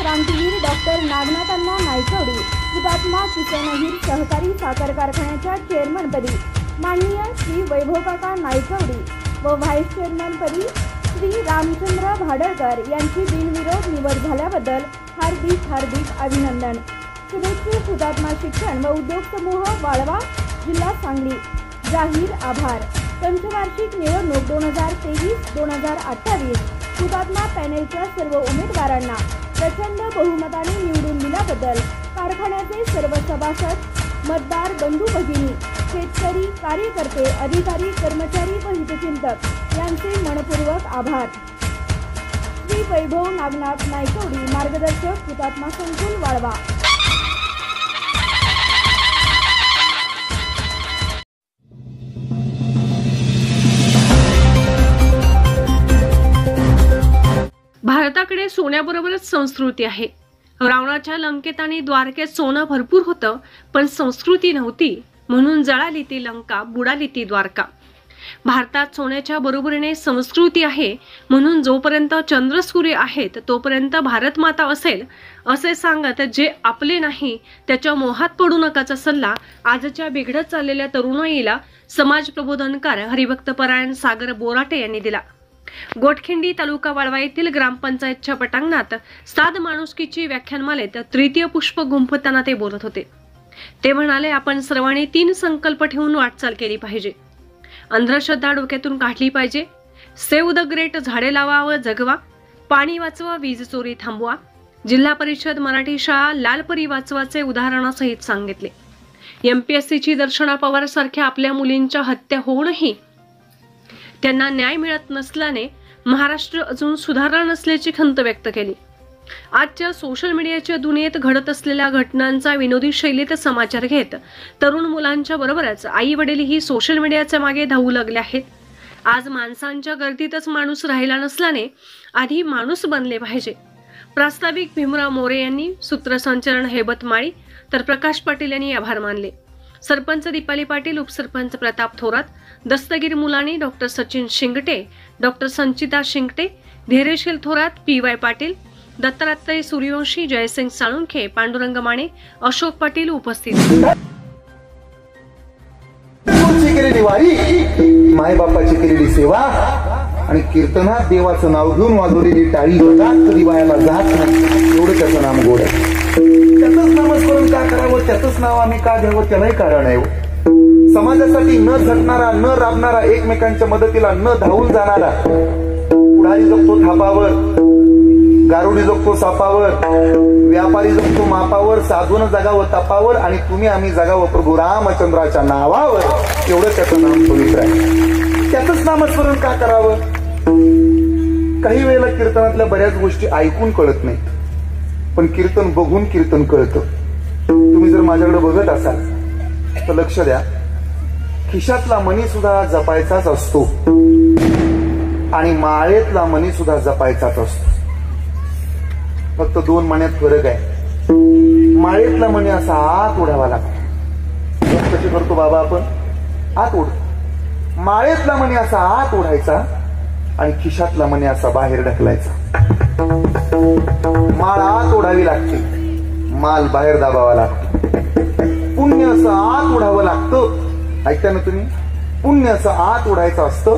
क्रांतीवीर doctor नागनाथांना Naikwadi हुतात्मा किसनहीर सहकारी साखर कारखान्याच्या चेअरमनपदी माननीय श्री वैभवकाका नायकवडी व व्हाईस चेअरमनपदी श्री रामचंद्र भाडळकर यांची बिनविरोध निवड झाल्याबद्दल हार्दिक अभिनंदन। शुभेच्छुक हुतात्मा शिक्षण व उद्योग समूह वाळवा जिल्हा सांगली जाहीर आभार। पंचवार्षिक निवडणूक 2023-2028 हुतात्मा पॅनेलच्या सर्व उमेदवारांना प्रचंड बहुमताने निवडून दिल्याबद्दल कारखान्याचे सर्व सभासद, मतदार बंधू भगिनी, शेतकरी, कार्यकर्ते, अधिकारी, कर्मचारी व हितचिंतक यांचे मनपूर्वक आभार। श्री वैभव नागनाथ नायकवडी मार्गदर्शक हुतात्मा संकुल वाळवा। भारताकडे सोन्याबरोबरच संस्कृती आहे। रावणाच्या लंकेत आणि द्वारकेत सोनं भरपूर होतं, पण संस्कृती नव्हती, म्हणून जळाली ती लंका, बुडाली ती द्वारका। भारतात सोन्याच्या बरोबरीने संस्कृती आहे, म्हणून जोपर्यंत चंद्र सूर्य आहेत तोपर्यंत भारत माता असेल, असे सांगत जे आपले नाही त्याच्या मोहात पडू नकाचा सल्ला आजच्या बिघडत चाललेल्या तरुणाईला समाज प्रबोधनकार हरिभक्तपरायण सागर बोराटे यांनी दिला। गोटखिंडी तालुका वाळवा येथील ग्रामपंचायतच्या पटांगणात साध माणुसकीची व्याख्यानमालेत तृतीय पुष्प गुंफताना ते बोलत होते। ते म्हणाले, आपण सर्वांनी 3 संकल्प ठेवून वाटचाल केली पाहिजे। अंधश्रद्धा डोक्यातून काढली पाहिजे। सेव्ह द ग्रेट, झाडे लावा व जगवा। पाणी वाचवा, वीज चोरी थांबवा। जिल्हा परिषद मराठी शाळा लालपरी वाचवाचे उदाहरणासहित सांगितले। MPSCची दर्शना पवार सारख्या आपल्या मुलींच्या हत्या होऊनही त्यांना न्याय मिळत नसल्याने महाराष्ट्र अजून सुधारला नसल्याची खंत व्यक्त केली। आजच्या सोशल मीडियाच्या दुनियेत घडत असलेल्या घटनांचा विनोदी शैलीत समाचार घेत तरुण मुलांच्या बरोबरच आई वडीलही सोशल मीडियाच्या मागे धावू लागले आहेत। आज माणसांच्या गर्दीतच माणूस राहिला नसल्याने आधी माणूस बनले पाहिजे। प्रास्ताविक भीमराव मोरे यांनी, सूत्रसंचालन हेबत माळी, तर प्रकाश पाटील यांनी आभार मानले। सरपंच दीपाली पाटील, उपसरपंच प्रताप थोरात, दस्तगीर मुलानी, डॉक्टर सचिन शिंगटे, डॉक्टर संचिता शिंगटे, धैर्यशील थोरात, PY पाटील, दत्तात्रय सूर्यवंशी, जयसिंग साळुंखे, पांडुरंग माने, अशोक पाटील उपस्थित। माय बापाची केलेली सेवा आणि कीर्तनात देवाचं नाव घेऊन वाजवलेली टाळी कधी वायाला जात नाही, एवढं त्याचं नाम गोड आहे। त्याचंच नामस्मरण का करावं, त्याचंच नाव आम्ही का घ्यावं, त्यालाही कारण आहे। समाजासाठी न झटणारा, न राबणारा, एकमेकांच्या मदतीला न धावून जाणारा, पुढारी जगतो थापावर, गारुडी जगतो सापावर, व्यापारी जगतो मापावर, साधून जगावं तपावर आणि तुम्ही आम्ही जगावं प्रभू रामचंद्राच्या नावावर, एवढं त्याचं नाम पवित्र आहे। त्याचंच नामस्मरण का करावं। काही वेळेला कीर्तनातल्या बऱ्याच गोष्टी ऐकून कळत नाहीत, पण कीर्तन बघून कीर्तन कळतं। तुम्ही जर माझ्याकडे बघत असाल तर लक्ष द्या, खिशातला मणी सुद्धा जपायचाच असतो आणि माळेतला मणी सुद्धा जपायचाच असतो। फक्त 2 मण्यात फरक आहे। माळेतला मणी असा आत ओढावा लागतो। कशी करतो बाबा आपण, आत ओढ। माळेतला मणी असा आत ओढायचा आणि खिशातला मणी असा बाहेर ढकलायचा। माळ आत ओढावी लागते, माल बाहेर दाबावा लागतो। पुण्य असं आत ओढावं लागतं, ऐकता ना तुम्ही, पुण्य असं आत ओढायचं असतं